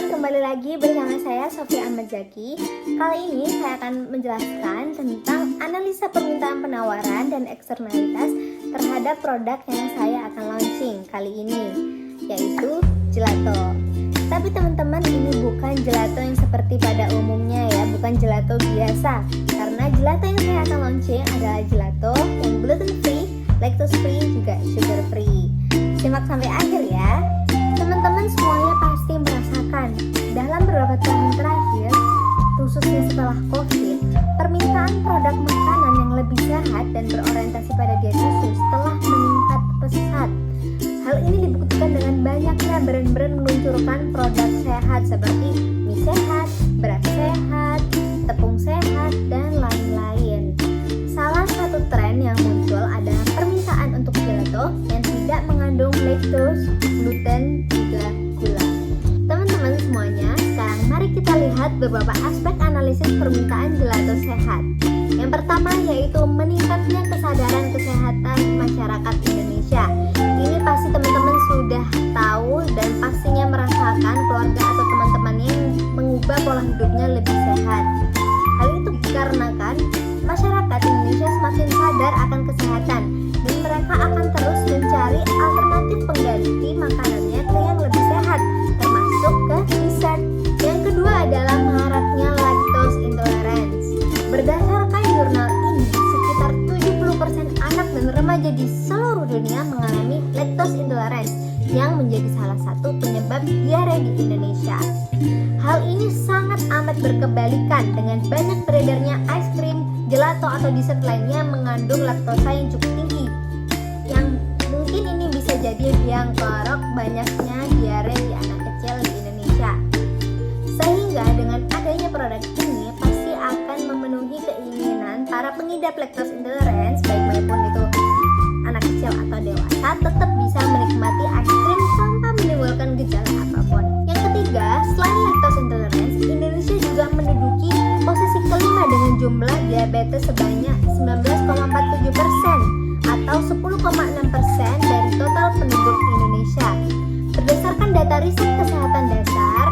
teman-teman, kembali lagi bersama saya Sofia Ahmad Zaki. Kali ini saya akan menjelaskan tentang analisa permintaan penawaran dan eksternalitas terhadap produk yang saya akan launching kali ini, yaitu gelato. Tapi teman-teman, ini bukan gelato yang seperti pada umumnya ya, bukan gelato biasa. Karena gelato yang saya akan launching adalah gelato yang gluten free, lactose free, juga sugar free. Simak sampai akhir ya. Teman-teman semuanya pasti merasakan dalam beberapa tahun terakhir, khususnya setelah COVID, permintaan produk makanan yang lebih sehat dan berorientasi pada diet khusus telah meningkat pesat. Hal ini dibuktikan dengan banyaknya brand-brand meluncurkan produk sehat seperti mie sehat, beras sehat, tepung sehat, dan lain-lain. Salah satu tren yang muncul adalah permintaan untuk gelato yang tidak mengandung lactose, gluten, juga gula. Teman-teman semuanya, sekarang mari kita lihat beberapa aspek analisis permintaan gelato sehat. Yang pertama yaitu meningkatnya kesadaran kesehatan masyarakat Indonesia. Ini pasti teman-teman sudah tahu dan pastinya merasakan keluarga atau teman-temannya yang mengubah pola hidupnya lebih sehat. Hal itu dikarenakan masyarakat Indonesia semakin sadar akan kesehatan dan mereka akan terus mencari alternatif pengganti makanannya ke yang lebih sehat, termasuk ke dessert. Yang kedua adalah maraknya lactose intolerance. Berdasarkan jurnal ini, sekitar 70% anak dan remaja di seluruh dunia mengalami lactose intolerance yang menjadi salah satu penyebab diare di Indonesia. Hal ini sangat amat berkebalikan dengan banyak beredarnya es krim, gelato atau dessert lainnya mengandung laktosa yang cukup tinggi, yang mungkin ini bisa jadi biang kerok banyaknya diare di anak kecil di Indonesia. Sehingga dengan adanya produk ini pasti akan memenuhi keinginan para pengidap lactose intolerance, baik maupun itu anak kecil atau dewasa, tetap bisa menikmati es krim tanpa menimbulkan gejala apapun. Yang ketiga, selain lactose intolerance, Indonesia juga menduduki posisi kelima dengan jumlah diabetes sebanyak 19,47% atau 10,6% dari total penduduk Indonesia. Berdasarkan data riset kesehatan dasar,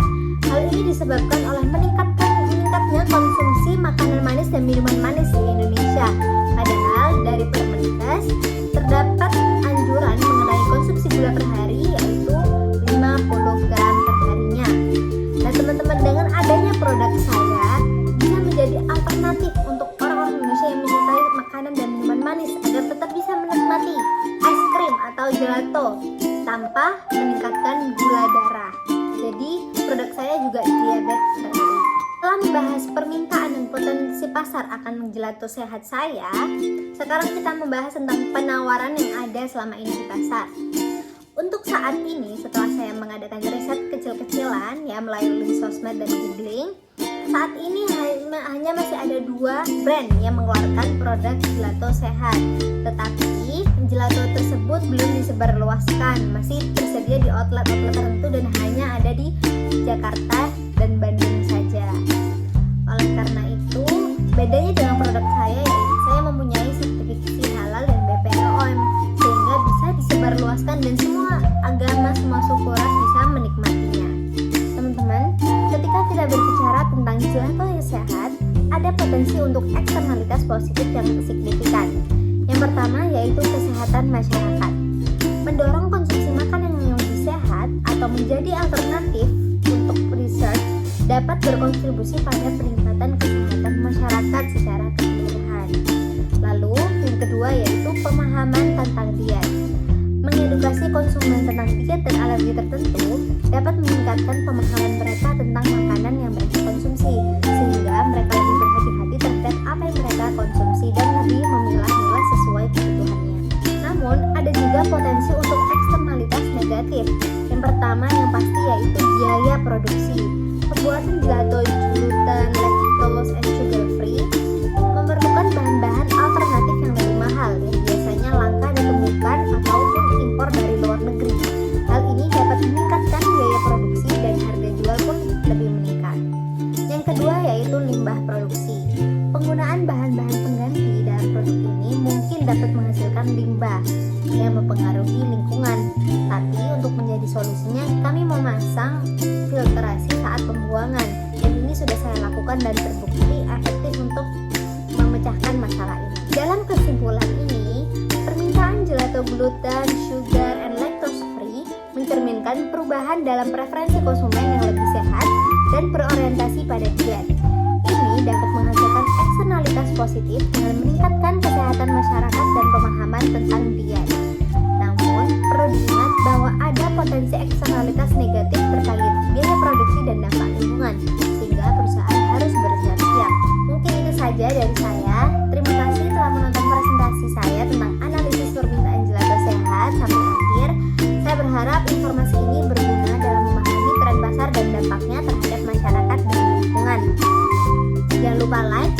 hal ini disebabkan oleh meningkatnya konsumsi makanan manis dan minuman manis di Indonesia. Padahal dari Permenkes terdapat anjuran mengenai konsumsi gula per hari yaitu 50 gram per harinya. Nah teman-teman, dengan adanya produk saya bisa menjadi alternatif untuk orang-orang Indonesia yang menyukai makanan dan minuman manis agar tetap bisa menikmati es krim atau gelato tanpa meningkatkan gula darah. Jadi produk saya juga diabetes friendly. Setelah membahas permintaan dan potensi pasar akan gelato sehat saya, sekarang kita membahas tentang penawaran yang ada selama ini di pasar. Untuk saat ini, setelah saya mengadakan riset kecil-kecilan ya melalui sosmed dan googling, saat ini hanya masih ada 2 brand yang mengeluarkan produk gelato sehat. Tetapi gelato tersebut belum disebarluaskan, masih tersedia di outlet-outlet tertentu dan hanya ada di Jakarta dan Bandung saja. Oleh karena itu, bedanya dengan produk saya yaitu saya mempunyai sertifikasi halal dan BPOM, sehingga bisa disebarluaskan dan semua agama, semua suku ras bisa menikmatinya. Teman-teman, ketika kita berbicara tentang gelato yang sehat, ada potensi untuk eksternalitas positif yang signifikan. Yang pertama yaitu kesehatan masyarakat. Mendorong konsumsi makanan yang lebih sehat atau menjadi alternatif untuk research dapat berkontribusi pada peningkatan kesehatan masyarakat secara keseluruhan. Lalu, yang kedua yaitu pemahaman tentang diet. Mengedukasi konsumen tentang diet dan alergi tertentu dapat meningkatkan pemahaman mereka tentang makanan yang mereka konsumsi, sehingga mereka lebih berhati-hati terhadap apa yang mereka konsumsi dan lebih memilah-milah sesuai kebutuhannya. Namun, ada juga potensi untuk eksternalitas negatif. Yang pertama yang pasti yaitu biaya produksi. Pembuatan gelato gluten, lactose, and sugar free memerlukan bahan-bahan alternatif yang lebih mahal yang biasanya langka ditemukan ataupun impor dari luar negeri. Hal ini dapat meningkatkan biaya produksi dan harga jual pun lebih meningkat. Yang kedua yaitu limbah produksi. Penggunaan bahan-bahan pengganti dalam produk ini mungkin dapat menghasilkan limbah yang mempengaruhi lingkungan. Tapi untuk menjadi solusinya, kami memasang filtrasi dilakukan dan terbukti efektif untuk memecahkan masalah ini. Dalam kesimpulan ini, permintaan gelato gluten, sugar, and lactose free mencerminkan perubahan dalam preferensi konsumen yang lebih sehat dan berorientasi pada diet. Ini dapat menghasilkan eksternalitas positif dengan meningkatkan kesehatan masyarakat dan pemahaman tentang diet. Namun, perlu diingat bahwa ada potensi eksternalitas negatif terkait biaya produksi dan dampak lingkungan, sehingga perusahaan harus bersiap-siap. Mungkin itu saja dari saya. Terima kasih telah menonton presentasi saya tentang analisis permintaan gelato sehat sampai akhir. Saya berharap informasi ini berguna dalam memahami tren pasar dan dampaknya terhadap masyarakat dan lingkungan. Jangan lupa like,